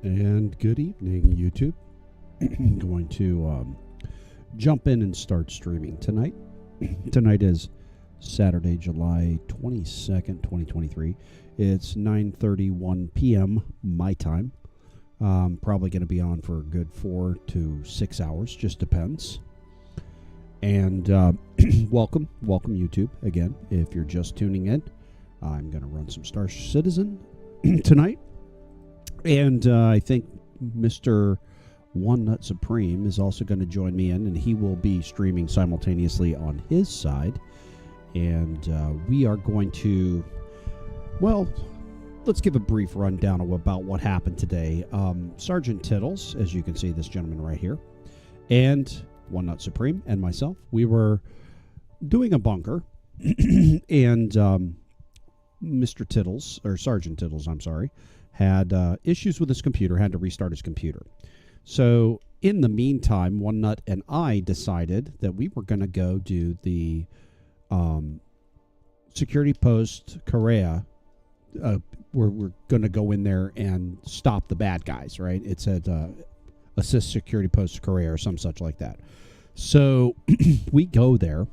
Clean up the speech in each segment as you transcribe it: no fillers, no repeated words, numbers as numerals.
And good evening, YouTube. I'm going to jump in and start streaming tonight. Tonight is Saturday, July 22nd, 2023. It's 9:31 p.m. my time. Probably going to be on for a good 4 to 6 hours, just depends. And welcome YouTube again. If you're just tuning in, I'm going to run some Star Citizen tonight. And I think Mr. One Nut Supreme is also going to join me in, and he will be streaming simultaneously on his side. And we are going to, well, let's give a brief rundown of about what happened today. Sergeant Tittles, as you can see, this gentleman right here, and One Nut Supreme and myself, we were doing a bunker, and Mr. Tittles, or Sergeant Tittles, I'm sorry, had issues with his computer, had to restart his computer. So in the meantime, One Nut and I decided that we were going to go do the security post Korea. We're going to go in there and stop the bad guys, right? It said assist security post Korea or some such like that. So we go there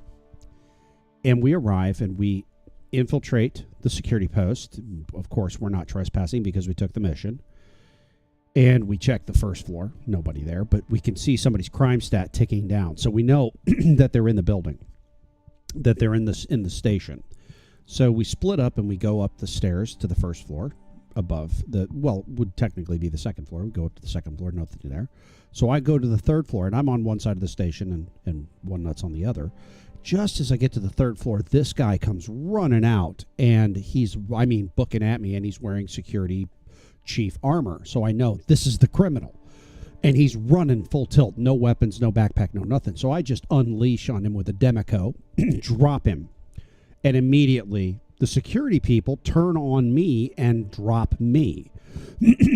and we arrive and we infiltrate the security post. Of course, we're not trespassing because we took the mission. And we check the first floor. Nobody there, but we can see somebody's crime stat ticking down. So we know that they're in the building, that they're in the station. So we split up and we go up the stairs to the first floor above the, well, would technically be the second floor. We go up to the second floor, nothing there. So I go to the third floor, and I'm on one side of the station and One Nut's on the other. Just as I get to the third floor, this guy comes running out, and he's, booking at me, and he's wearing security chief armor. So I know this is the criminal. And he's running full tilt, no weapons, no backpack, no nothing. So I just unleash on him with a Demico, drop him. And immediately the security people turn on me and drop me.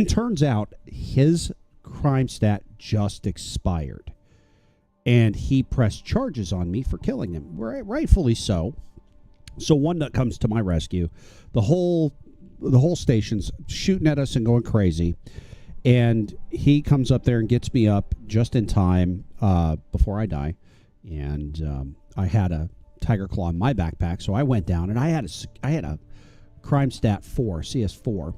Turns out his crime stat just expired. And he pressed charges on me for killing him, rightfully so. So One Nut comes to my rescue. The whole station's shooting at us and going crazy. And he comes up there and gets me up just in time before I die. And I had a Tiger Claw in my backpack, so I went down and I had a crime stat 4, CS4.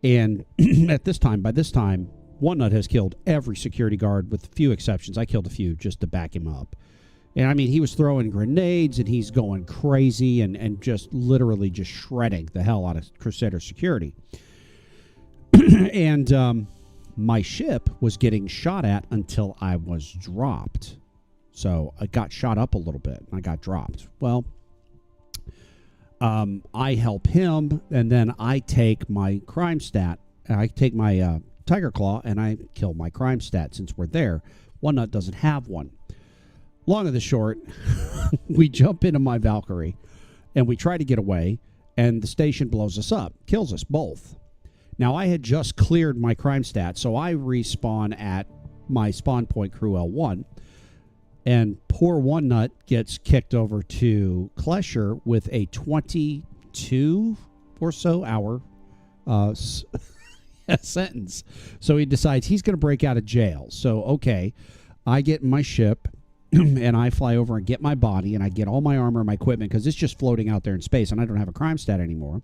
And by this time, One Nut has killed every security guard with a few exceptions. I killed a few just to back him up. And he was throwing grenades and he's going crazy and just literally just shredding the hell out of Crusader security. And my ship was getting shot at until I was dropped. So I got shot up a little bit and I got dropped. Well, I help him, and then I take my crime stat. I take my Tiger Claw and I kill my crime stat since we're there. One Nut doesn't have one. Long of the short, we jump into my Valkyrie, and we try to get away, and the station blows us up, kills us both. Now, I had just cleared my crime stat, so I respawn at my spawn point crew L1, and poor One Nut gets kicked over to Klesher with a 22 or so hour sentence. So he decides he's going to break out of jail. So, okay, I get in my ship, and I fly over and get my body, and I get all my armor and my equipment, because it's just floating out there in space, and I don't have a crime stat anymore.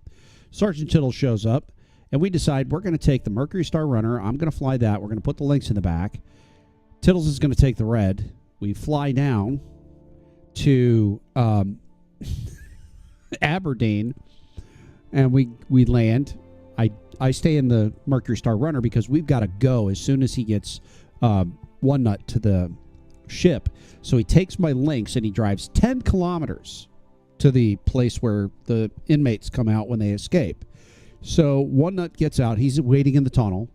Sergeant Tittle shows up, and we decide we're going to take the Mercury Star Runner. I'm going to fly that. We're going to put the links in the back. Tittles is going to take the red. We fly down to Aberdeen, and we land. I stay in the Mercury Star Runner because we've got to go as soon as he gets One Nut to the ship. So he takes my links and he drives 10 kilometers to the place where the inmates come out when they escape. So One Nut gets out. He's waiting in the tunnel.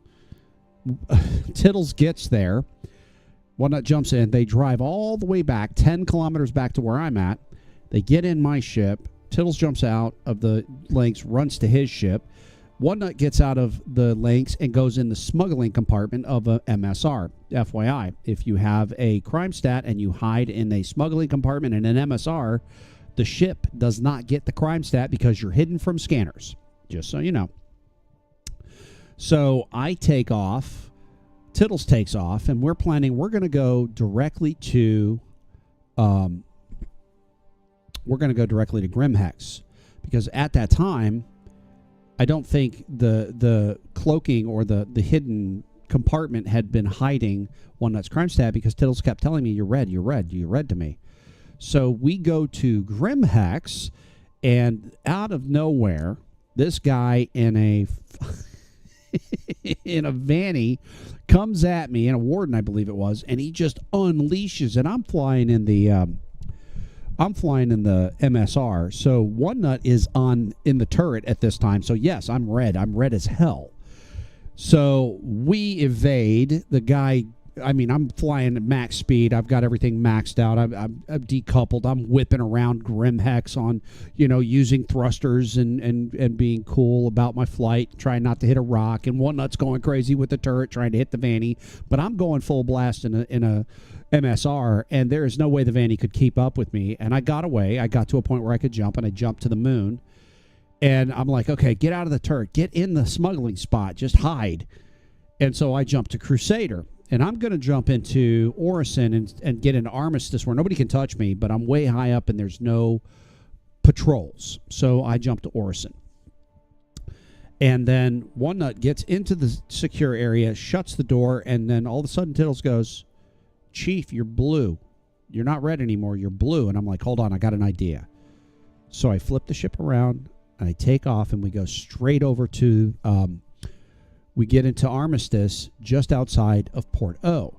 Tittles gets there. One Nut jumps in. They drive all the way back, 10 kilometers back to where I'm at. They get in my ship. Tittles jumps out of the links, runs to his ship. One Nut gets out of the links and goes in the smuggling compartment of a MSR. FYI, if you have a crime stat and you hide in a smuggling compartment in an MSR, the ship does not get the crime stat because you're hidden from scanners. Just so you know. So I take off. Tittles takes off, and we're going to go directly to Grimhex, because at that time, I don't think the cloaking or the hidden compartment had been hiding One Nut's crime stat, because Tittles kept telling me, you're red to me. So we go to Grimhex, and out of nowhere, this guy in a vanny comes at me, in a Warden, I believe it was, and he just unleashes, and I'm flying in the MSR. So One Nut is in the turret at this time. So yes, I'm red as hell. So we evade the guy. I mean, I'm flying at max speed. I've got everything maxed out. I'm decoupled. I'm whipping around Grimhex on, using thrusters and being cool about my flight, trying not to hit a rock. And One Nut's going crazy with the turret, trying to hit the Vanny. But I'm going full blast in a MSR, and there is no way the Vanny could keep up with me. And I got away. I got to a point where I could jump, and I jumped to the moon. And I'm like, okay, get out of the turret. Get in the smuggling spot. Just hide. And so I jumped to Crusader. And I'm going to jump into Orison and get into Armistice where nobody can touch me, but I'm way high up and there's no patrols. So I jump to Orison. And then One Nut gets into the secure area, shuts the door, and then all of a sudden Tittles goes, Chief, you're blue. You're not red anymore. You're blue. And I'm like, hold on, I got an idea. So I flip the ship around, and I take off, and we go straight over to... we get into Armistice just outside of Port O.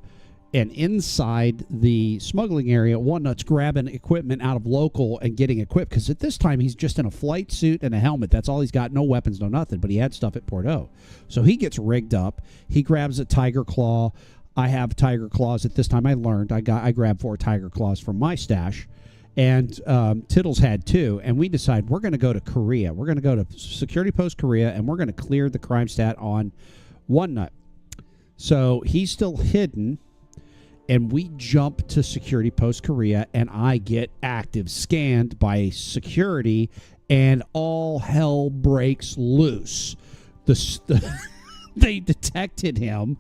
And inside the smuggling area, One Nut's grabbing equipment out of local and getting equipped, because at this time he's just in a flight suit and a helmet. That's all he's got. No weapons, no nothing. But he had stuff at Port O. So he gets rigged up. He grabs a Tiger Claw. I have Tiger Claws at this time. I learned. I grabbed 4 Tiger Claws from my stash. And Tittles had 2, and we decide we're going to go to Korea. We're going to go to Security Post Korea, and we're going to clear the crime stat on One Nut. So he's still hidden, and we jump to Security Post Korea, and I get active scanned by security, and all hell breaks loose. They detected him.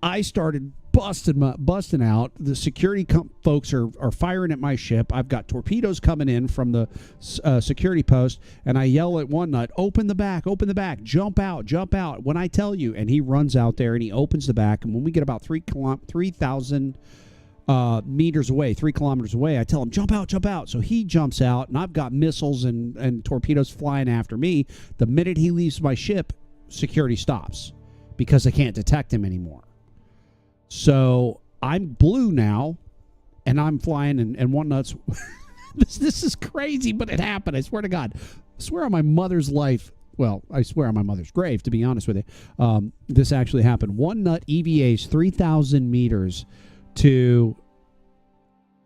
I started busting out. The security folks are firing at my ship. I've got torpedoes coming in from the security post, and I yell at One Nut, open the back, jump out when I tell you. And he runs out there and he opens the back, and when we get about 3,000 meters away, 3 kilometers away, I tell him, jump out. So he jumps out, and I've got missiles and torpedoes flying after me. The minute he leaves my ship, security stops because they can't detect him anymore. So I'm blue now, and I'm flying, and One Nut's... this is crazy, but it happened. I swear to God. I swear on my mother's life. Well, I swear on my mother's grave, to be honest with you. This actually happened. One Nut EVAs 3,000 meters to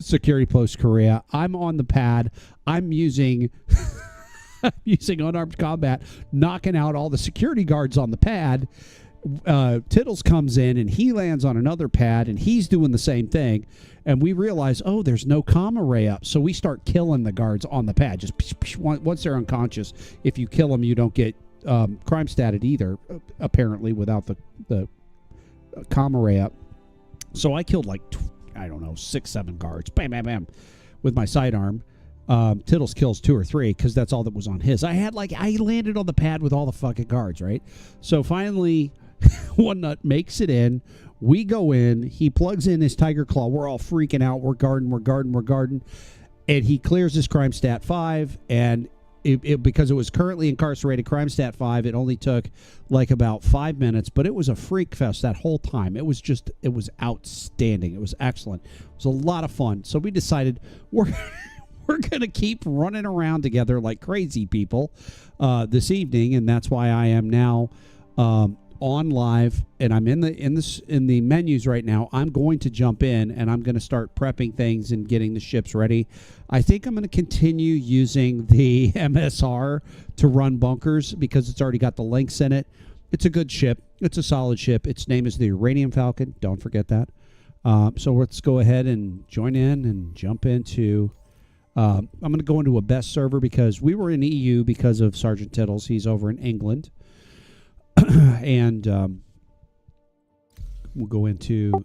security post Korea. I'm on the pad. I'm using using unarmed combat, knocking out all the security guards on the pad. Tittles comes in and he lands on another pad and he's doing the same thing. And we realize, oh, there's no comm array up. So we start killing the guards on the pad. Just once they're unconscious, if you kill them, you don't get crime statted either, apparently, without the comm array up. So I killed like, I don't know, 6, 7 guards. Bam, bam, bam. With my sidearm. Tittles kills 2 or 3 because that's all that was on his. I landed on the pad with all the fucking guards, right? So finally, One Nut makes it in. We go in. He plugs in his Tiger Claw. We're all freaking out. We're guarding. And he clears his crime stat 5. And because it was currently incarcerated crime stat 5, it only took like about 5 minutes. But it was a freak fest that whole time. It was outstanding. It was excellent. It was a lot of fun. So we decided we're going to keep running around together like crazy people this evening. And that's why I am now on live, and I'm in the menus right now. I'm going to jump in and I'm going to start prepping things and getting the ships ready. I think I'm going to continue using the MSR to run bunkers because it's already got the links in it. It's a good ship. It's a solid ship. Its name is the Uranium Falcon. Don't forget that. So let's go ahead and join in and jump into... I'm going to go into a best server because we were in EU because of Sergeant Tittles. He's over in England. And we'll go into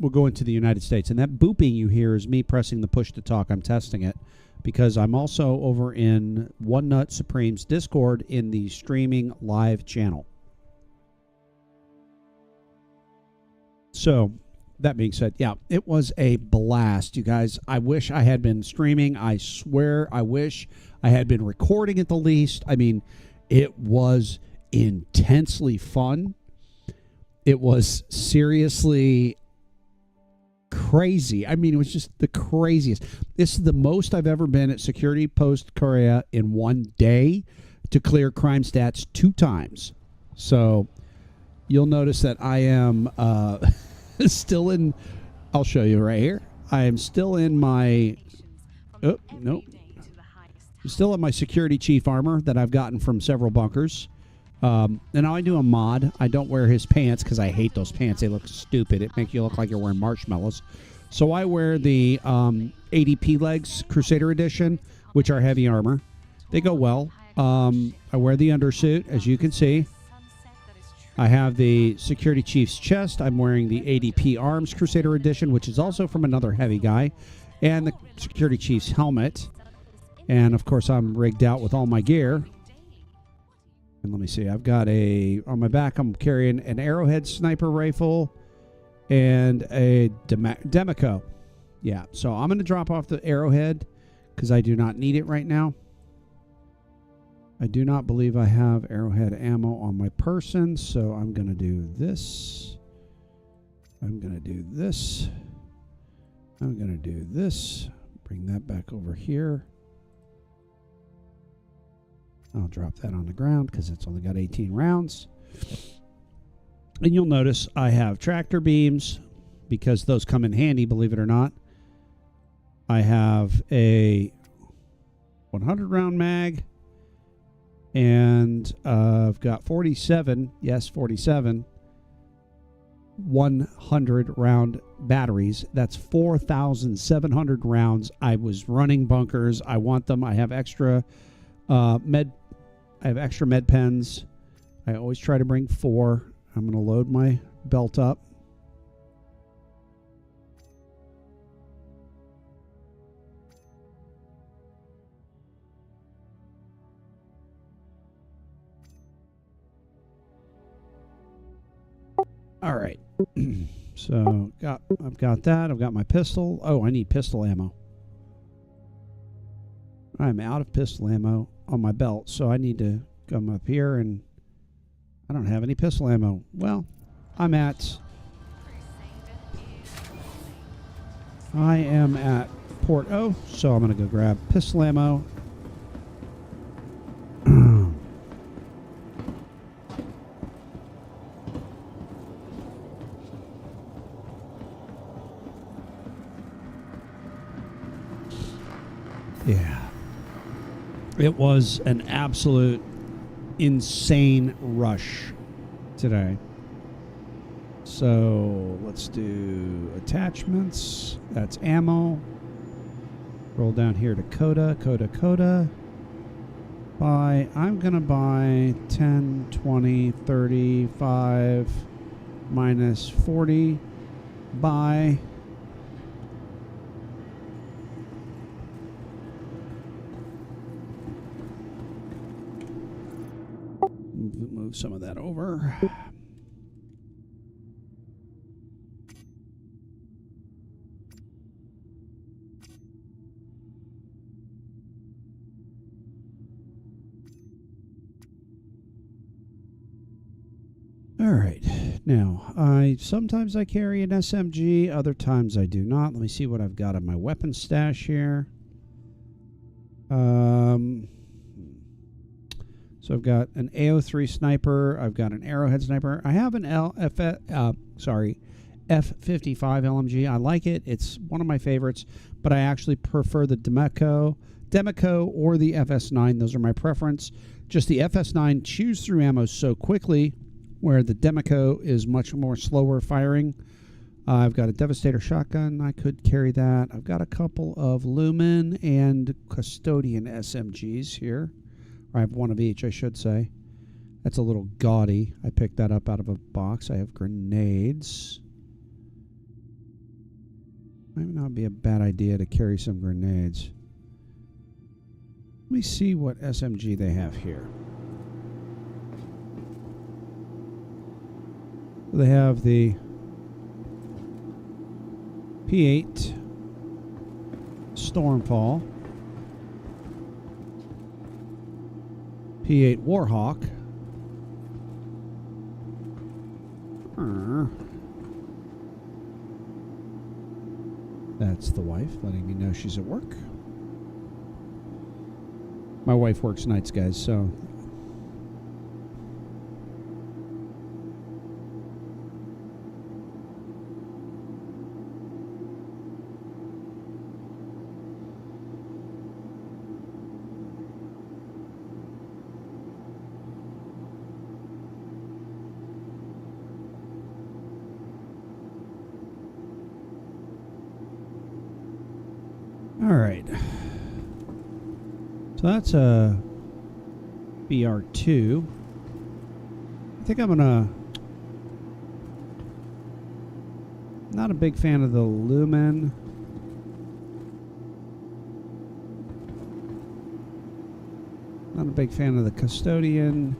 the United States. And that booping you hear is me pressing the push to talk. I'm testing it because I'm also over in One Nut Supreme's Discord in the streaming live channel. So that being said, yeah, it was a blast, you guys. I wish I had been streaming. I swear I wish I had been recording at the least. I mean, it was intensely fun. It was seriously crazy. I mean, it was just the craziest. This is the most I've ever been at Security Post Korea in one day to clear crime stats 2 times. So you'll notice that I am still in, I'll show you right here. I am still in my, oh, nope. I'm still in my security chief armor that I've gotten from several bunkers. And now I do a mod. I don't wear his pants because I hate those pants. They look stupid. It makes you look like you're wearing marshmallows. So I wear the ADP legs Crusader Edition, which are heavy armor. They go well. I wear the undersuit, as you can see. I have the Security Chief's chest. I'm wearing the ADP Arms Crusader Edition, which is also from another heavy guy. And the Security Chief's helmet. And, of course, I'm rigged out with all my gear. And let me see. I've got on my back, I'm carrying an Arrowhead sniper rifle and a Demico. Yeah, so I'm going to drop off the Arrowhead because I do not need it right now. I do not believe I have Arrowhead ammo on my person, so I'm going to do this. I'm going to do this. I'm going to do this. Bring that back over here. I'll drop that on the ground because it's only got 18 rounds. And you'll notice I have tractor beams because those come in handy, believe it or not. I have a 100 round mag. And I've got 47, yes, 47, 100 round batteries. That's 4,700 rounds. I was running bunkers. I want them. I have extra med pens. I always try to bring 4. I'm going to load my belt up. All right. So I've got that. I've got my pistol. Oh, I need pistol ammo. I'm out of pistol ammo on my belt, so I need to come up here, and I don't have any pistol ammo. Well, I am at Port O, so I'm going to go grab pistol ammo. Yeah. It was an absolute insane rush today. So let's do attachments. That's ammo. Roll down here to Coda. Buy. I'm going to buy 10, 20, 35, minus 40. Buy. Move some of that over. All right. Now, sometimes I carry an SMG, other times I do not. Let me see what I've got in my weapon stash here. So I've got an AO3 sniper. I've got an arrowhead sniper. I have an F55 LMG. I like it. It's one of my favorites, but I actually prefer the Demeco or the FS9. Those are my preference. Just the FS9 chews through ammo so quickly, where the Demeco is much more slower firing. I've got a Devastator shotgun. I could carry that. I've got a couple of Lumen and Custodian SMGs here. I have one of each, I should say. That's a little gaudy. I picked that up out of a box. I have grenades. Might not be a bad idea to carry some grenades. Let me see what SMG they have here. They have the P8 Stormfall, P8 Warhawk, that's the wife letting me know she's at work. My wife works nights, guys, so all right. So that's a BR2. I think I'm gonna. Not a big fan of the Lumen. Not a big fan of the Custodian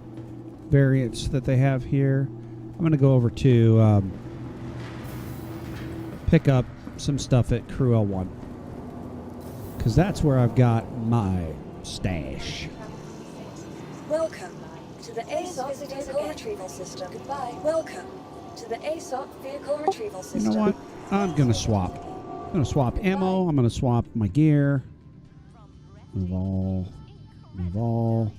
variants that they have here. I'm gonna go over to pick up some stuff at Crew L1. Because that's where I've got my stash. Welcome to the ASOC Vehicle Retrieval System. Goodbye. Welcome to the ASOC Vehicle Retrieval System. You know what? I'm going to swap. I'm going to swap ammo. I'm going to swap my gear. Move all. Move all.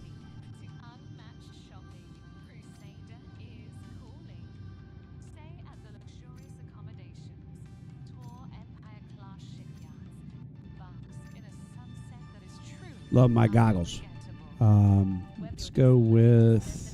Love my goggles. Let's go with.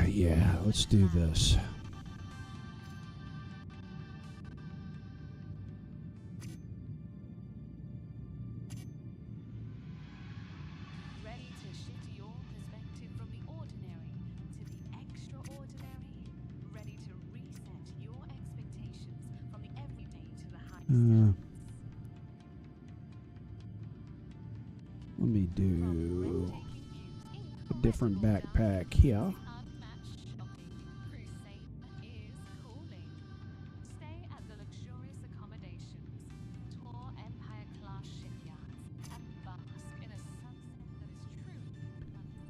Yeah, let's do this. Let me do a different backpack here.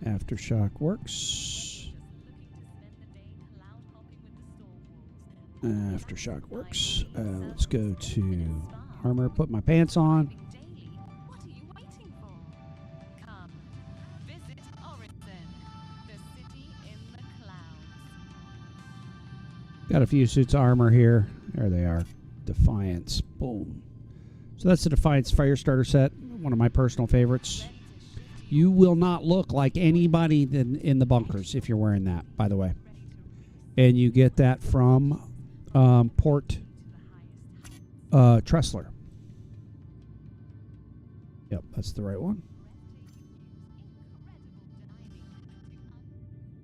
Aftershock works. Aftershock works. Let's go to armor. Put my pants on. Got a few suits of armor here. There they are. Defiance. Boom. So that's the Defiance Fire Starter set. One of my personal favorites. You will not look like anybody in the bunkers if you're wearing that, by the way. And you get that from Port Tressler. Yep, that's the right one.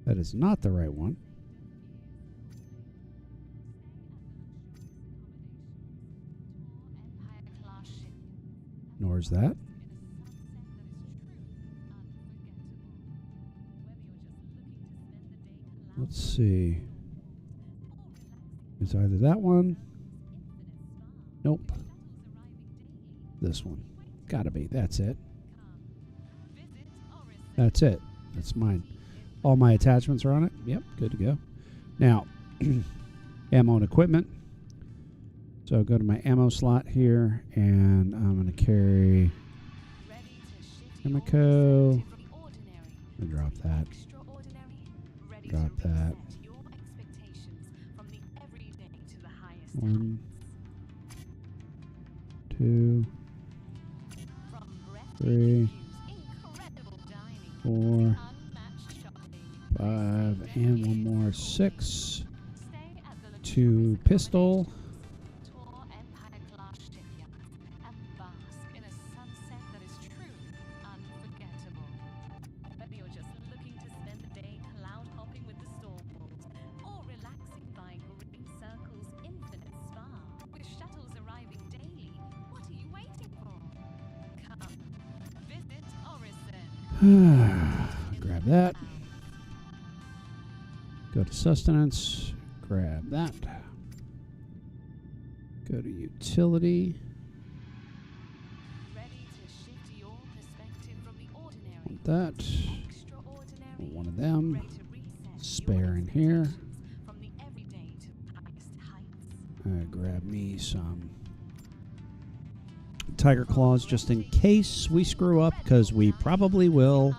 That is not the right one. Nor is that. Let's see. It's either that one. Nope. This one. Gotta be. That's it. That's it. That's mine. All my attachments are on it. Yep, good to go. Now, ammo and equipment. So go to my ammo slot here, and I'm going to carry Chemico. I'll drop that. Drop that. 1, 2, 3, 4, 5, and one more 6. 2 pistol. Grab that. Go to sustenance. Grab that. Go to utility. Want that. One of them. Spare in here. Grab me some Tiger Claws just in case we screw up, because we probably will.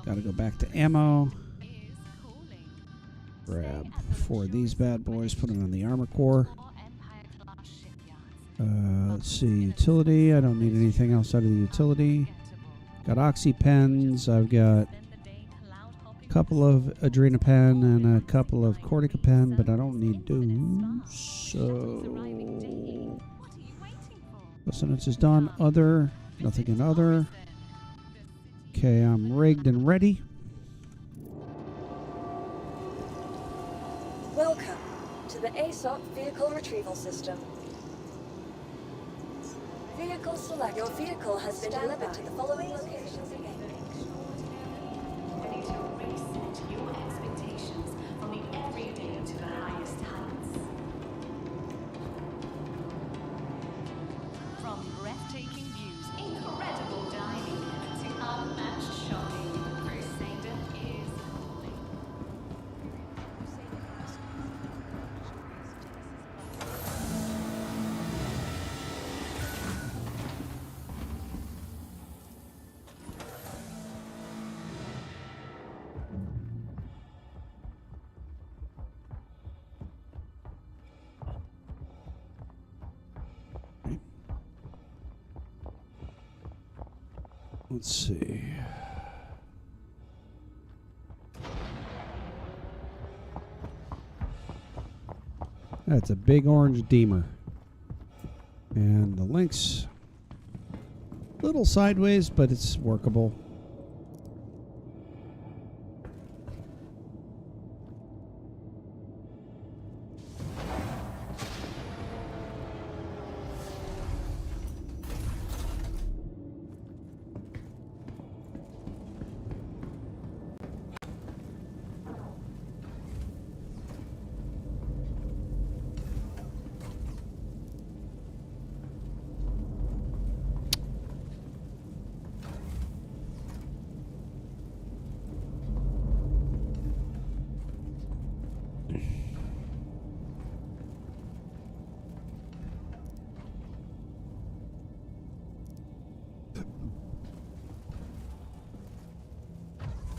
Gotta go back to ammo. Grab 4 of these bad boys, put them on the armor core. Let's see, utility. I don't need anything else out of the utility. Got oxy pens. I've got a couple of adrenopen and a couple of corticopen, but I don't need those. So sustenance is done. Other, nothing in other. Okay, I'm rigged and ready. Welcome to the aUEC Vehicle Retrieval System. Vehicle select. Your vehicle has been delivered to the following locations. Ready to reset your expectations from the everyday to the highest heights. From breathtaking views, incredible dining, to unmatched shopping, Crusader is calling. Let's see. That's a big orange Deemer. And the link's a little sideways, but it's workable.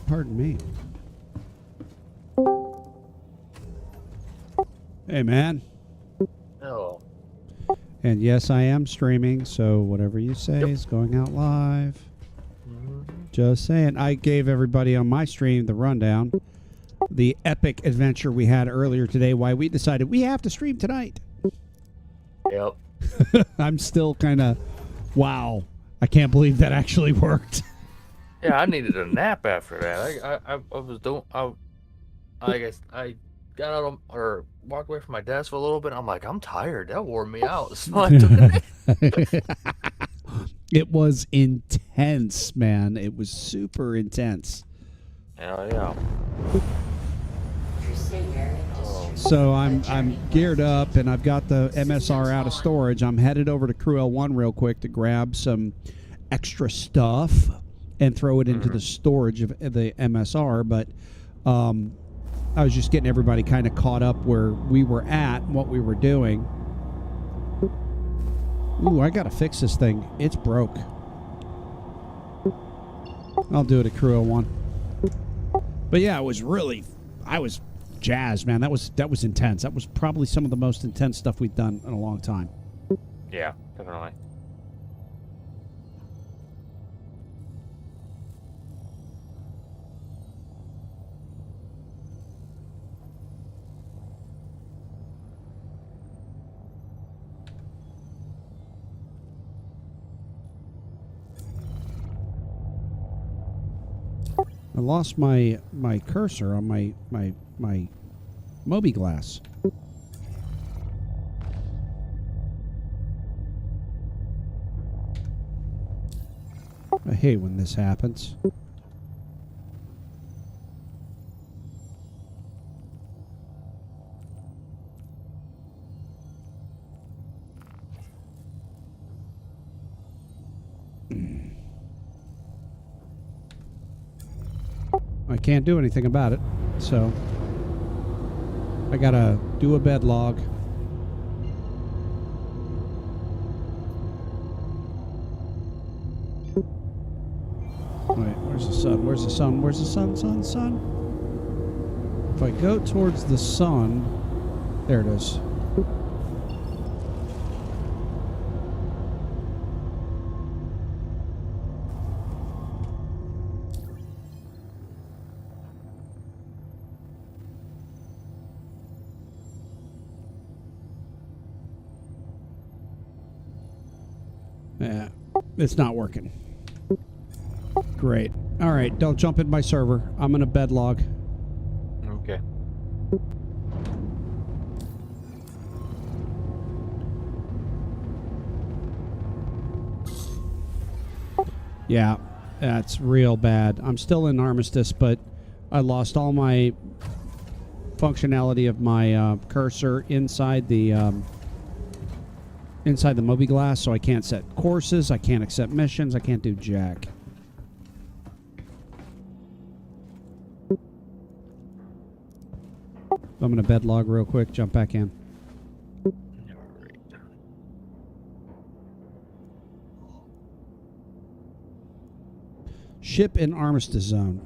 Pardon me. Hey, man. Oh. And yes, I am streaming, so whatever you say Yep. is going out live. Mhm. Just saying. I gave everybody on my stream the rundown. The epic adventure we had earlier today, why we decided we have to stream tonight. Yep. I'm still kind of, wow, I can't believe that actually worked. Yeah, I needed a nap after that. I was doing. I guess I got out of, or walked away from my desk for a little bit. I'm like, I'm tired. That wore me out. So I took a nap. It was intense, man. It was super intense. Hell yeah. So I'm geared up, and I've got the MSR out of storage. I'm headed over to Crew L1 real quick to grab some extra stuff and throw it into the storage of the MSR. But I was just getting everybody kind of caught up where we were at and what we were doing. Ooh, I gotta fix this thing. It's broke. I'll do it at Crew L1. But yeah, it was really, I was jazzed, man. That was intense. That was probably some of the most intense stuff we've done in a long time. Yeah, definitely. I lost my cursor on my Moby glass. I hate when this happens. I can't do anything about it, so I gotta do a bed log. Wait, where's the sun? Where's the sun? Where's the sun? Sun? If I go towards the sun, there it is. Yeah, it's not working. Great. All right, don't jump in my server. I'm in a bed log. Okay. Yeah, that's real bad. I'm still in Armistice, but I lost all my functionality of my cursor inside the Moby glass, so I can't set courses, I can't accept missions, I can't do jack. I'm gonna bed log real quick, jump back in. Ship in Armistice Zone.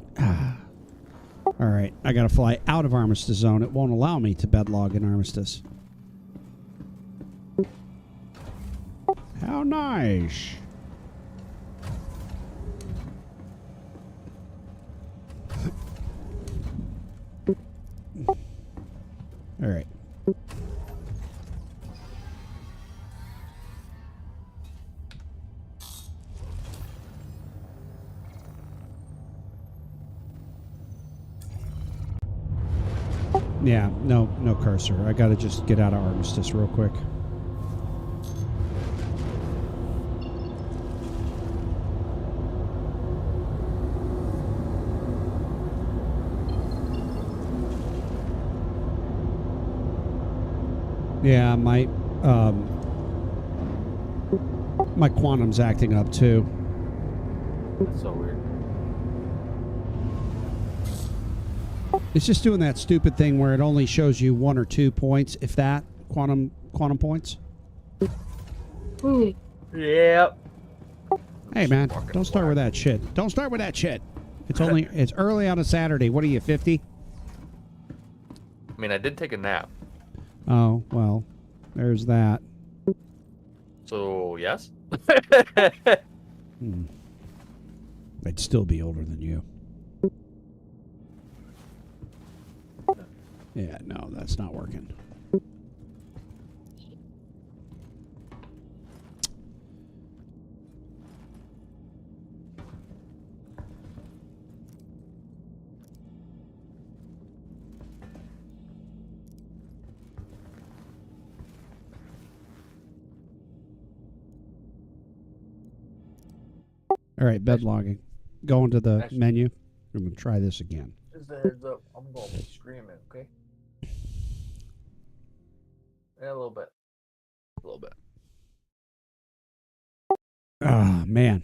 All right, I gotta fly out of Armistice Zone. It won't allow me to bed log in Armistice. How nice. All right. Yeah, no cursor. I gotta just get out of Armistice real quick. Yeah, my quantum's acting up too. That's so weird. It's just doing that stupid thing where it only shows you 1 or 2 points, if that, quantum points. Yep. Hey man, don't start with that shit. Don't start with that shit. It's early on a Saturday. What are you, 50? I mean, I did take a nap. Oh, well, there's that. So, yes? Hmm. I'd still be older than you. Yeah, no, that's not working. All right, bed logging. Go into the menu. I'm going to try this again. Just a heads up, I'm going to be screaming, okay? Yeah, a little bit. A little bit. Ah, man.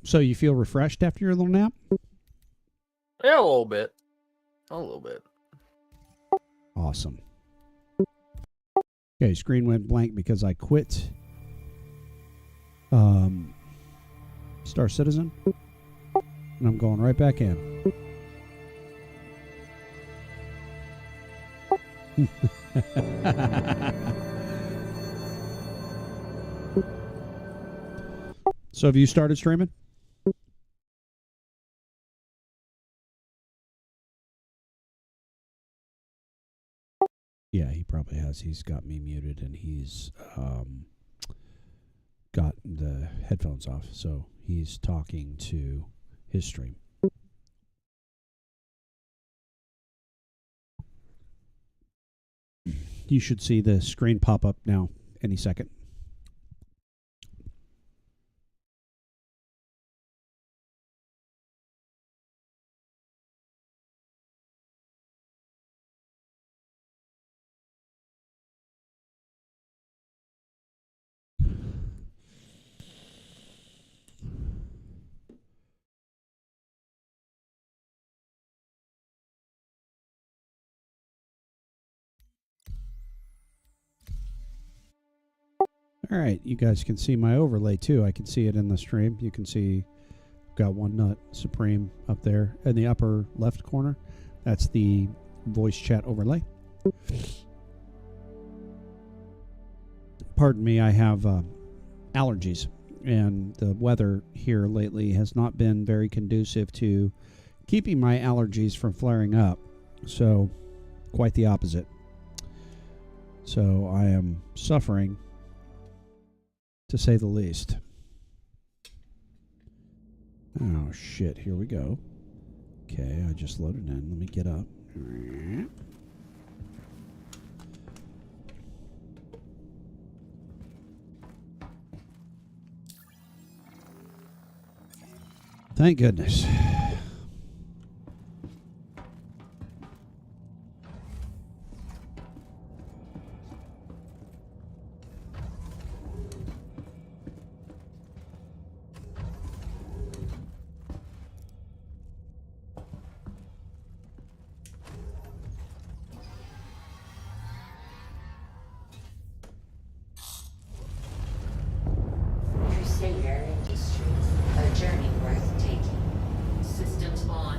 So you feel refreshed after your little nap? Yeah, a little bit. A little bit. Awesome. Okay, screen went blank because I quit Star Citizen. And I'm going right back in. So have you started streaming? Yeah, he probably has. He's got me muted and he's got the headphones off. So he's talking to his stream. You should see the screen pop up now any second. All right, you guys can see my overlay too. I can see it in the stream. You can see I've got one nut supreme up there in the upper left corner. That's the voice chat overlay. Pardon me, I have allergies, and the weather here lately has not been very conducive to keeping my allergies from flaring up. So, quite the opposite. So, I am suffering, to say the least. Oh, shit. Here we go. Okay, I just loaded in. Let me get up. Thank goodness. Crusader Industries, a journey worth taking. Systems on.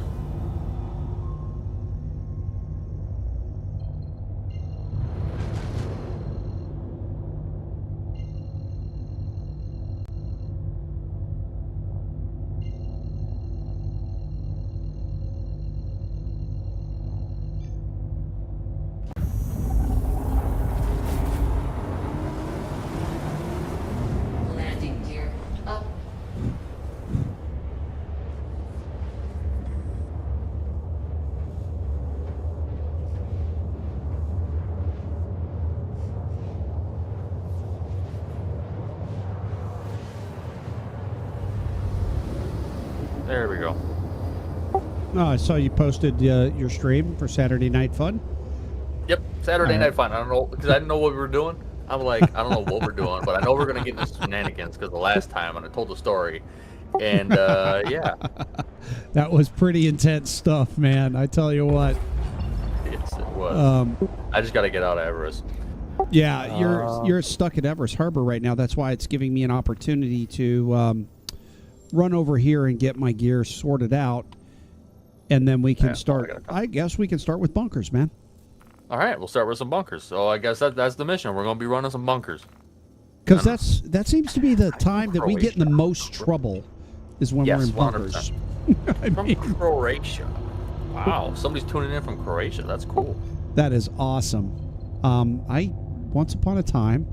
Landing gear up. There we go. Oh, I saw you posted your stream for Saturday Night Fun. Yep, Saturday All right. Night Fun. I don't know, because I didn't know what we were doing. I'm like, I don't know what we're doing, but I know we're going to get into shenanigans because the last time, and I told the story. And, yeah. That was pretty intense stuff, man. I tell you what. Yes, it was. I just got to get out of Everest. Yeah, you're stuck at Everest Harbor right now. That's why it's giving me an opportunity to run over here and get my gear sorted out, and then we can start. I guess we can start with bunkers, man. All right, we'll start with some bunkers. So I guess that's the mission. We're gonna be running some bunkers. Because that seems to be the time that we get in the most trouble, is when we're Yes, in bunkers. 100%. From Croatia. Wow, somebody's tuning in from Croatia. That's cool. That is awesome. I once upon a time,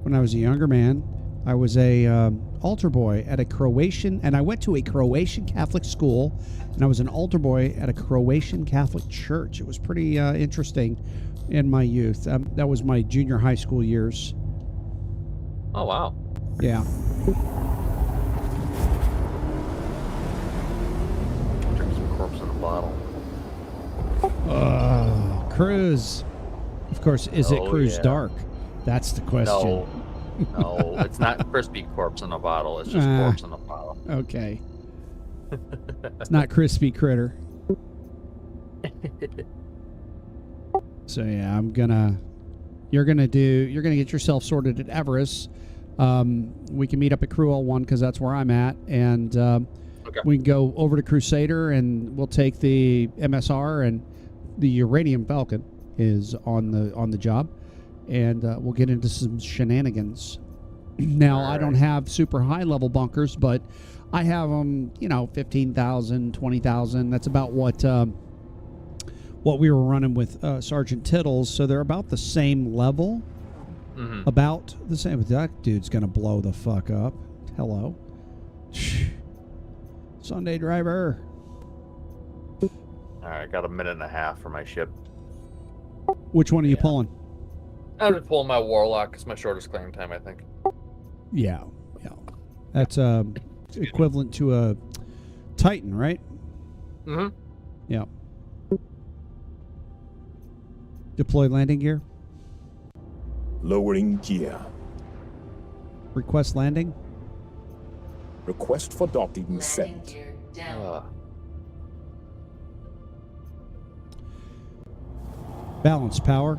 when I was a younger man, I was a altar boy at a Croatian, and I went to a Croatian Catholic school, and I was an altar boy at a Croatian Catholic church. It was pretty interesting in my youth. That was my junior high school years. Oh wow. Yeah. Drink some corpse in a bottle. Cruise. Of course, is it Oh, Cruise yeah. Dark? That's the question. No, it's not crispy corpse in a bottle. It's just corpse in a bottle. Okay. It's not Crispy Critter. So yeah, you're gonna get yourself sorted at Everest. We can meet up at Crew L1 because that's where I'm at, and Okay. we can go over to Crusader and we'll take the MSR, and the Uranium Falcon is on the job, and we'll get into some shenanigans. Now, I don't have super high level bunkers, but I have them, 15,000, 20,000. That's about what we were running with Sergeant Tittles, so they're about the same level. Mm-hmm. About the same. That dude's gonna blow the fuck up. Hello. Sunday driver. All right, got a minute and a half for my ship. Which one are you pulling? I'm just pulling my Warlock. It's my shortest claim time, I think. Yeah. That's equivalent to a Titan, right? Mm-hmm. Yeah. Deploy landing gear. Lowering gear. Request landing. Request for docking Landing sent. gear down. Balance power.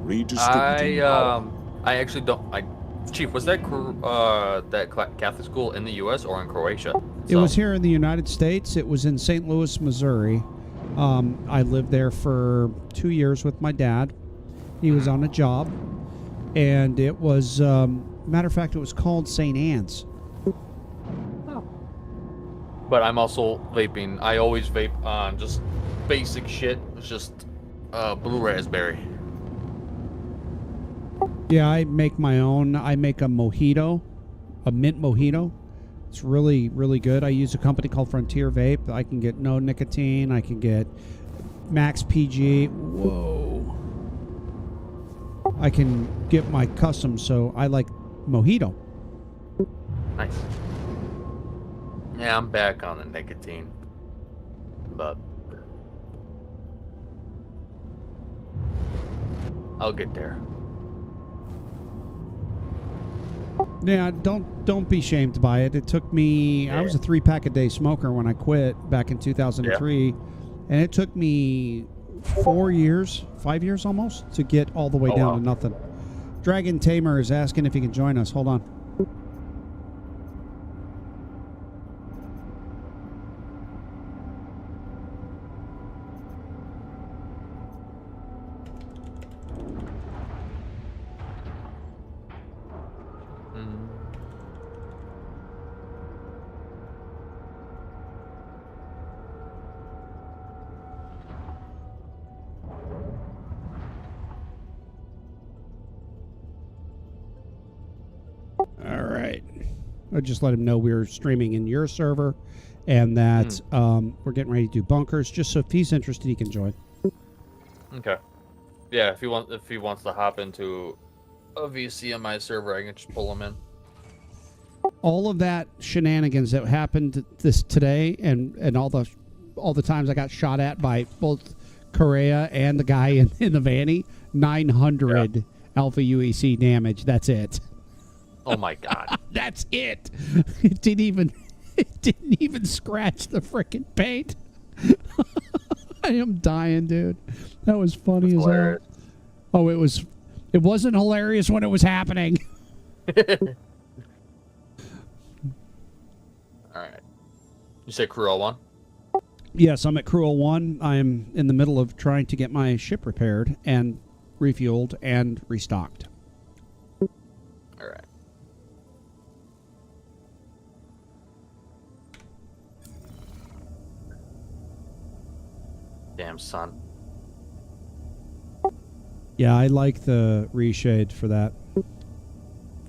Redistributing power. I actually don't. Chief, was that Catholic school in the U.S. or in Croatia? It was here in the United States. It was in St. Louis, Missouri. I lived there for 2 years with my dad. He was on a job, and it was, matter of fact, it was called St. Anne's. But I'm also vaping. I always vape on just basic shit. It's just blue raspberry. Yeah, I make my own. I make a mojito, a mint mojito. It's really, really good. I use a company called Frontier Vape. I can get no nicotine. I can get max PG. Whoa. I can get my custom, so I like mojito. Nice. Yeah, I'm back on the nicotine. But I'll get there. Yeah, don't be shamed by it. It took me. I was a 3-pack a day smoker when I quit back in 2003, and it took me 5 years almost, to get all the way down to nothing. Dragon Tamer is asking if he can join us. Hold on. All right. I just let him know we were streaming in your server, and that we're getting ready to do bunkers. Just so if he's interested, he can join. Okay. Yeah, if he wants to hop into a VC on my server, I can just pull him in. All of that shenanigans that happened today, and all the times I got shot at by both Correa and the guy in the Vanny, 900 alpha UEC damage. That's it. Oh my god. That's it. It didn't even scratch the freaking paint. I am dying, dude. That was funny as hell. Oh, it wasn't hilarious when it was happening. Alright. You say Crew L1? Yes, I'm at Cruel 1. I'm in the middle of trying to get my ship repaired and refueled and restocked. All right. Damn son. Yeah, I like the reshade for that.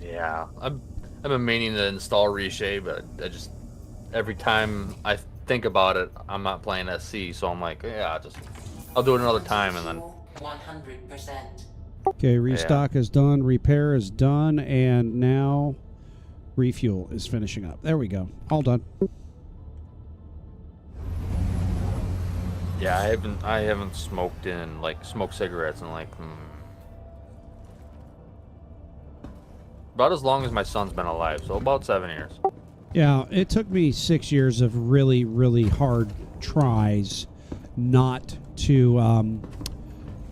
Yeah, I've been meaning to install Reshade, but I just every time I think about it, I'm not playing SC, so I'm like, yeah, I'll do it another time, and then 100%. Okay, restock is done, repair is done, and now refuel is finishing up. There we go. All done. yeah, I haven't smoked cigarettes in like about as long as my son's been alive, so about 7 years. Yeah, it took me 6 years of really, really hard tries not to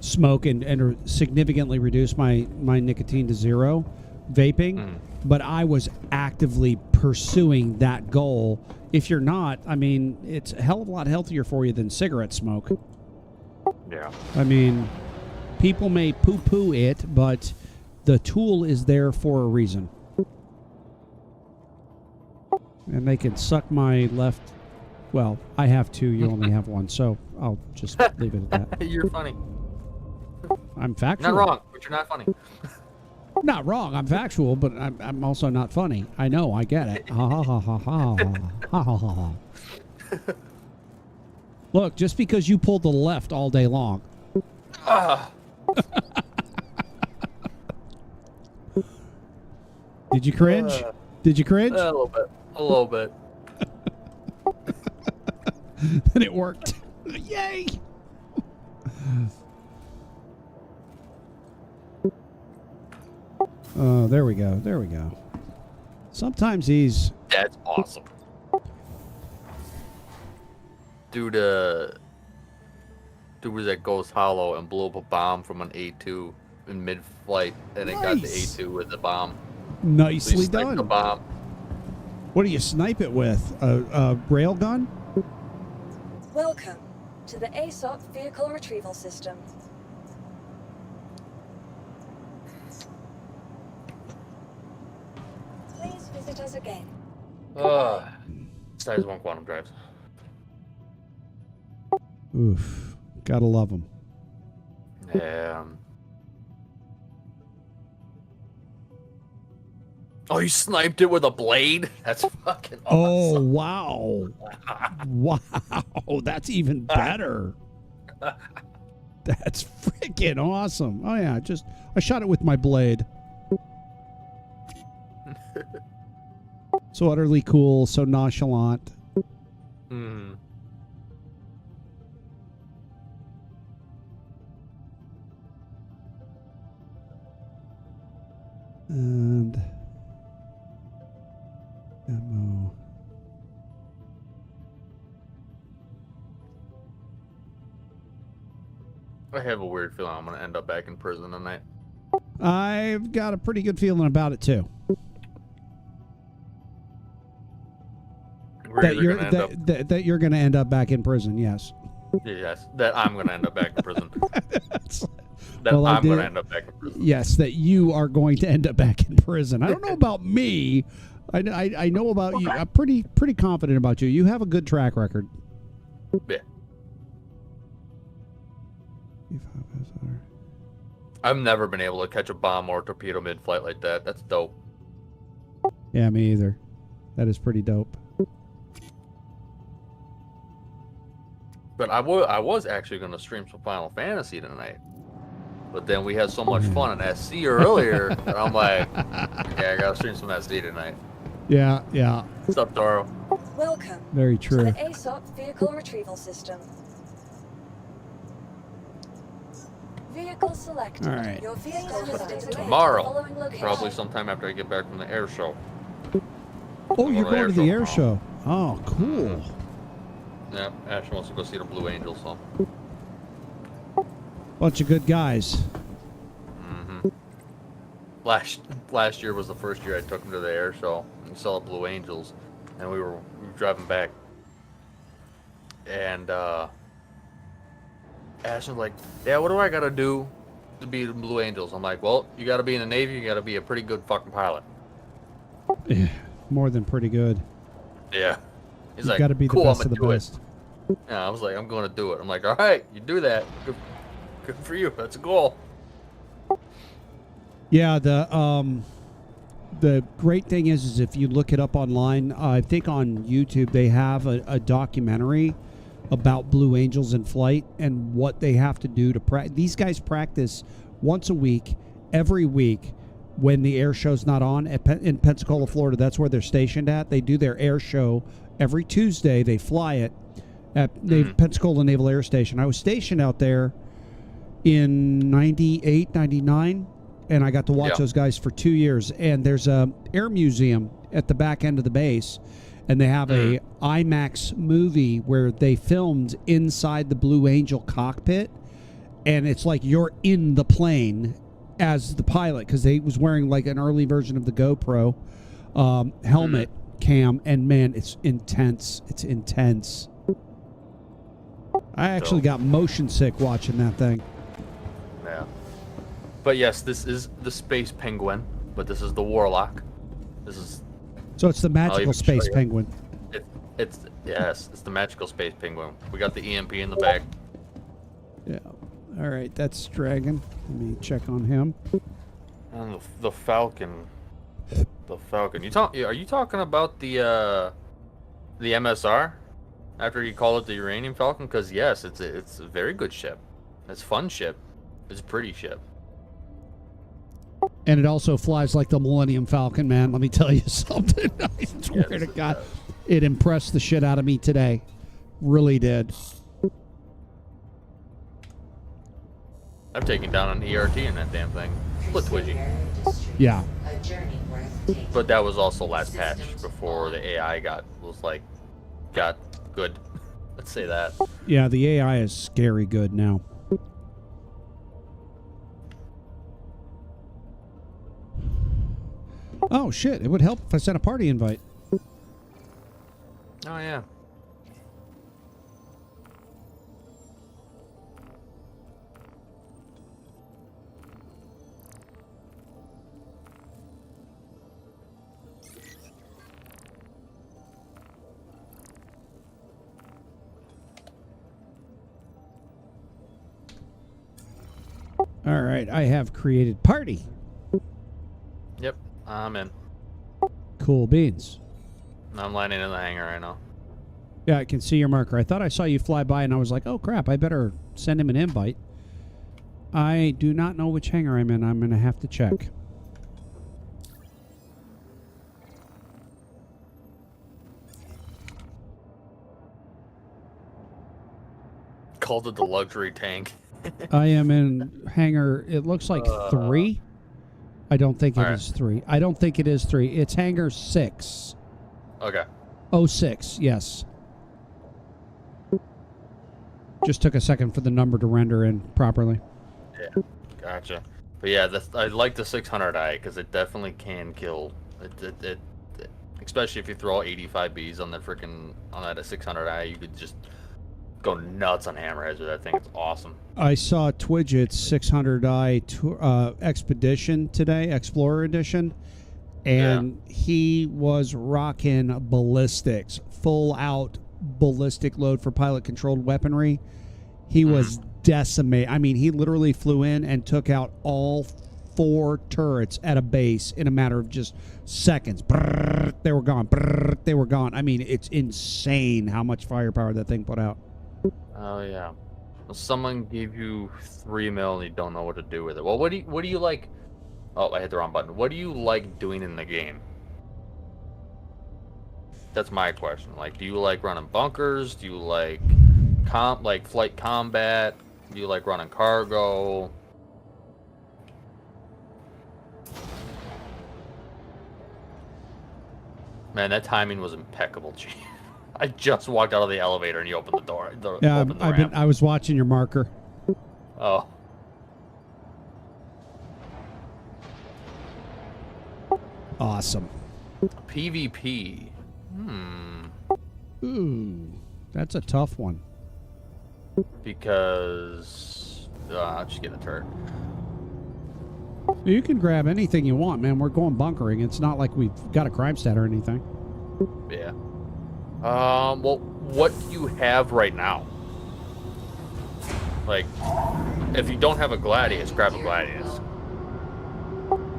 smoke and significantly reduce my nicotine to zero vaping, but I was actively pursuing that goal. If you're not, I mean, it's a hell of a lot healthier for you than cigarette smoke. Yeah. I mean, people may poo-poo it, but the tool is there for a reason. And they can suck my left. Well, I have two. You only have one, so I'll just leave it at that. You're funny. I'm factual. Not wrong, but you're not funny. Not wrong. I'm factual, but I'm also not funny. I know. I get it. Ha ha ha ha ha ha ha ha ha. Look, just because you pulled the left all day long. Did you cringe? Did you cringe? A little bit. A little bit. Then it worked. Yay! Oh, there we go. There we go. Sometimes he's... That's awesome. Dude was at Ghost Hollow and blew up a bomb from an A2 in mid-flight, and it got the Nice. A2 with the bomb. So Nicely he sniped done. the bomb. What do you snipe it with? A rail gun? Welcome to the aSOC Vehicle Retrieval System. Please visit us again. Size 1 quantum drives. Oof. Gotta love them. Yeah. Oh, you sniped it with a blade? That's fucking Oh, awesome. wow. Wow. That's even better. That's freaking awesome. Oh, yeah. I shot it with my blade. So utterly cool. So nonchalant. Mm. And ammo. I have a weird feeling I'm going to end up back in prison tonight. I've got a pretty good feeling about it too. We're That either you're gonna end up, that you're going to end up back in prison. Yes. yes, that I'm going to end up back in prison. That's- That Well, I I'm going did- to end up back in prison. Yes, that you are going to end up back in prison. I don't know about me. I know about you. I'm pretty confident about you. You have a good track record. Yeah. I've never been able to catch a bomb or a torpedo mid-flight like that. That's dope. Yeah, me either. That is pretty dope. But I was actually going to stream some Final Fantasy tonight. But then we had so much fun in SC earlier, and I'm like, okay, I got to stream some SD tonight. Yeah, yeah. What's up, Doro? Welcome Very to true. the aSOC Vehicle Retrieval System. Vehicle selected. All right. Your vehicle has been Tomorrow, following location. probably sometime after I get back from the air show. Oh, you're going to the air show show. Oh, cool. Yeah, Ash wants to go see the Blue Angels, so. Bunch of good guys. Mm-hmm. Last year was the first year I took him to the air show. And we saw the Blue Angels, and we were driving back. And Ashton's like, yeah, what do I gotta do to be the Blue Angels? I'm like, well, you gotta be in the Navy, you gotta be a pretty good fucking pilot. Yeah, more than pretty good. Yeah. He's You like, got to be cool, the I'm best of gonna the do it. best. Yeah, I was like, I'm gonna do it. I'm like, all right, you do that. Good for you. That's a goal. Yeah, the great thing is if you look it up online, I think on YouTube they have a documentary about Blue Angels in flight and what they have to do to practice. These guys practice once a week, every week, when the air show's not on in Pensacola, Florida. That's where they're stationed at. They do their air show every Tuesday. They fly it at Pensacola Naval Air Station. I was stationed out there in 98, 99, and I got to watch those guys for 2 years. And there's a air museum at the back end of the base, and they have a IMAX movie where they filmed inside the Blue Angel cockpit, and it's like you're in the plane as the pilot, because they was wearing like an early version of the GoPro helmet cam, and man, it's intense. It's intense. I actually got motion sick watching that thing. Yeah. But yes, this is the Space Penguin, but this is the Warlock. This is... So it's the magical space penguin. It's the magical Space Penguin. We got the EMP in the back. Yeah. All right, that's Dragon. Let me check on him. And the Falcon. The Falcon. Are you talking about the MSR? After you call it the Uranium Falcon? Because yes, it's a very good ship. It's a fun ship. It's a pretty ship. And it also flies like the Millennium Falcon, man. Let me tell you something. I swear to God, it impressed the shit out of me today. Really did. I've taken down an ERT in that damn thing. Split twitchy. Yeah. A journey worth taking. But that was also last patch before the AI got good. Let's say that. Yeah, the AI is scary good now. Oh, shit. It would help if I sent a party invite. Oh, yeah. All right, I have created party. Yep, I'm in. Cool beans. I'm landing in the hangar right now. Yeah, I can see your marker. I thought I saw you fly by, and I was like, oh, crap, I better send him an invite. I do not know which hangar I'm in. I'm going to have to check. Called it the luxury tank. I am in hangar, it looks like 3. I don't think it is 3. I don't think it is 3. It's hangar 6. Okay. 06, yes. Just took a second for the number to render in properly. Yeah, gotcha. But yeah, I like the 600i because it definitely can kill. It especially if you throw 85 Bs on the freaking on that 600i, you could just go nuts on hammerheads with that thing. It's awesome. I saw Twidget's 600i Expedition today, Explorer Edition, and he was rocking ballistics, full out ballistic load for pilot controlled weaponry. He was decimated. I mean, he literally flew in and took out all 4 turrets at a base in a matter of just seconds. Brrr, they were gone. Brrr, they were gone. I mean, it's insane how much firepower that thing put out. Oh yeah. Well, someone gave you 3 mil and you don't know what to do with it. Well, what do you like? Oh, I hit the wrong button. What do you like doing in the game? That's my question. Like, do you like running bunkers? Do you like flight combat? Do you like running cargo? Man, that timing was impeccable, G. I just walked out of the elevator and you opened the door. Yeah, I was watching your marker. Oh. Awesome. PvP. Ooh. That's a tough one. Because I'll just get a turret. You can grab anything you want, man. We're going bunkering. It's not like we've got a crime stat or anything. Yeah. Well, what do you have right now? Like, if you don't have a Gladius, grab a Gladius.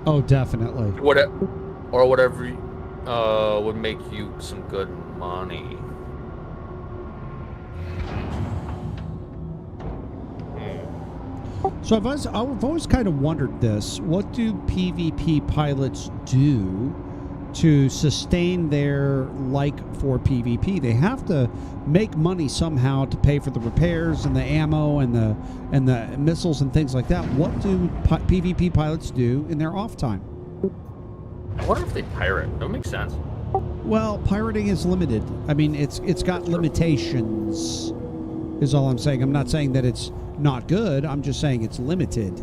Oh, definitely. Or whatever would make you some good money. So I've always kind of wondered this. What do PvP pilots do to sustain their like for PvP? They have to make money somehow to pay for the repairs and the ammo and the missiles and things like that. What do PvP pilots do in their off time? I wonder if they pirate. That makes sense. Well, pirating is limited. I mean, it's got limitations, is all I'm saying. I'm not saying that it's not good. I'm just saying it's limited.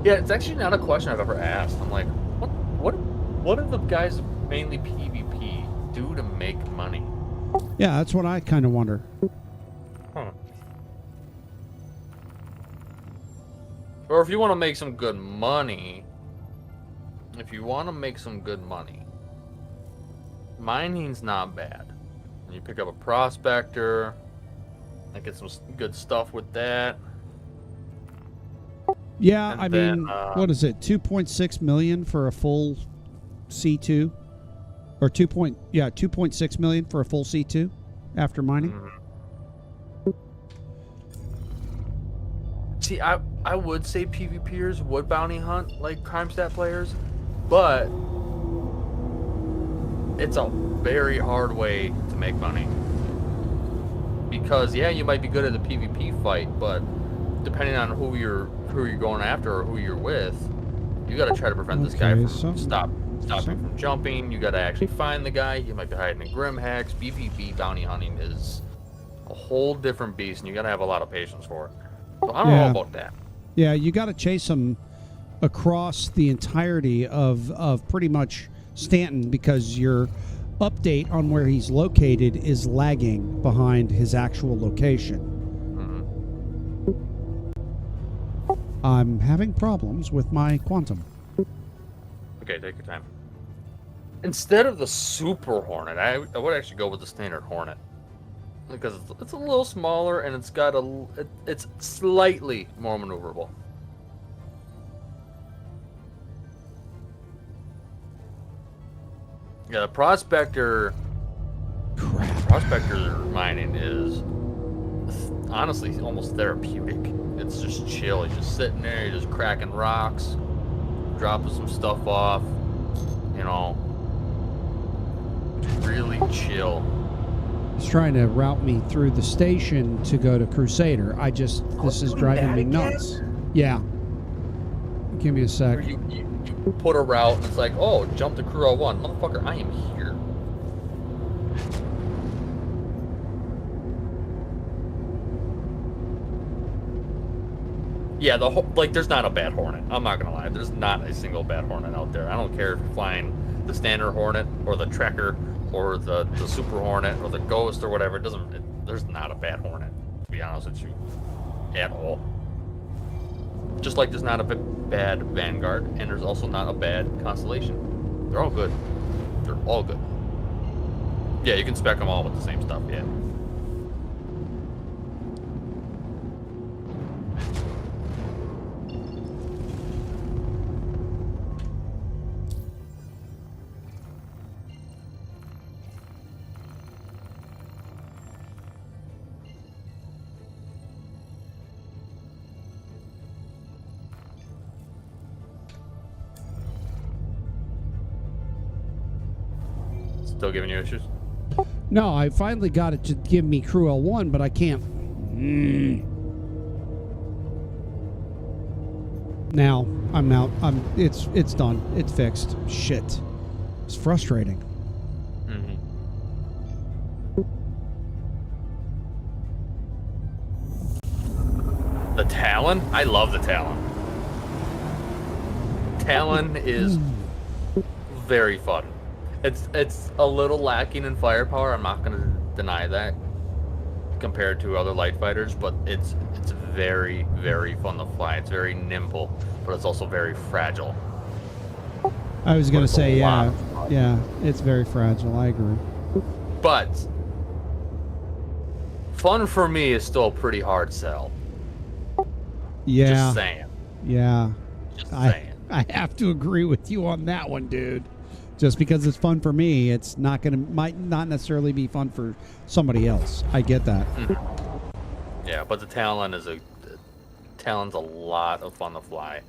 Yeah, it's actually not a question I've ever asked. I'm like, what do the guys mainly PvP do to make money? Yeah, that's what I kind of wonder. Huh. Or if you want to make some good money, mining's not bad. And you pick up a prospector, and get some good stuff with that. Yeah, And I then, mean, what is it? 2.6 million for a full C2, or 2.6 million for a full C2 after mining. Mhm. See, I would say PvPers would bounty hunt like crime stat players, but it's a very hard way to make money. Because yeah, you might be good at the PvP fight, but depending on who you're going after or who you're with, you got to try to prevent this guy from stopping from jumping. You got to actually find the guy. You might be hiding in grim hacks. PvP bounty hunting is a whole different beast, and you got to have a lot of patience for it. So I don't know about that. Yeah, you got to chase him across the entirety of pretty much Stanton, because your update on where he's located is lagging behind his actual location. Mm-hmm. I'm having problems with my quantum. Okay, take your time. Instead of the Super Hornet, I would actually go with the standard Hornet. Because it's a little smaller and it's slightly more maneuverable. Yeah, the prospector mining is honestly almost therapeutic. It's just chill. You're just sitting there, you're just cracking rocks, dropping some stuff off, you know. Really chill. He's trying to route me through the station to go to Crusader. This is driving me nuts. Yeah. Give me a sec. You put a route and it's like, oh, jump to Crew 01. Motherfucker, I am here. Yeah, there's not a bad Hornet. I'm not gonna lie. There's not a single bad Hornet out there. I don't care if you're flying the standard Hornet or the Trekker or the Super Hornet or the Ghost or whatever. There's not a bad Hornet, to be honest with you, at all. Just like there's not a bad Vanguard, and there's also not a bad Constellation. They're all good. They're all good. Yeah, you can spec them all with the same stuff, yeah. Still giving you issues? No, I finally got it to give me Crew L1, but I can't. Now I'm out. It's done. It's fixed. Shit. It's frustrating. Mm-hmm. The Talon? I love the Talon. Talon is very fun. It's a little lacking in firepower. I'm not gonna deny that compared to other light fighters, but it's very, very fun to fly. It's very nimble, but it's also very fragile. I was going to But it's a say, lot yeah, of fun. yeah, it's very fragile. I agree. But fun for me is still a pretty hard sell. Yeah, Just saying. yeah. Just saying. I have to agree with you on that one, dude. Just because it's fun for me, it's might not necessarily be fun for somebody else. I get that. Yeah, but the Talon's a lot of fun to fly.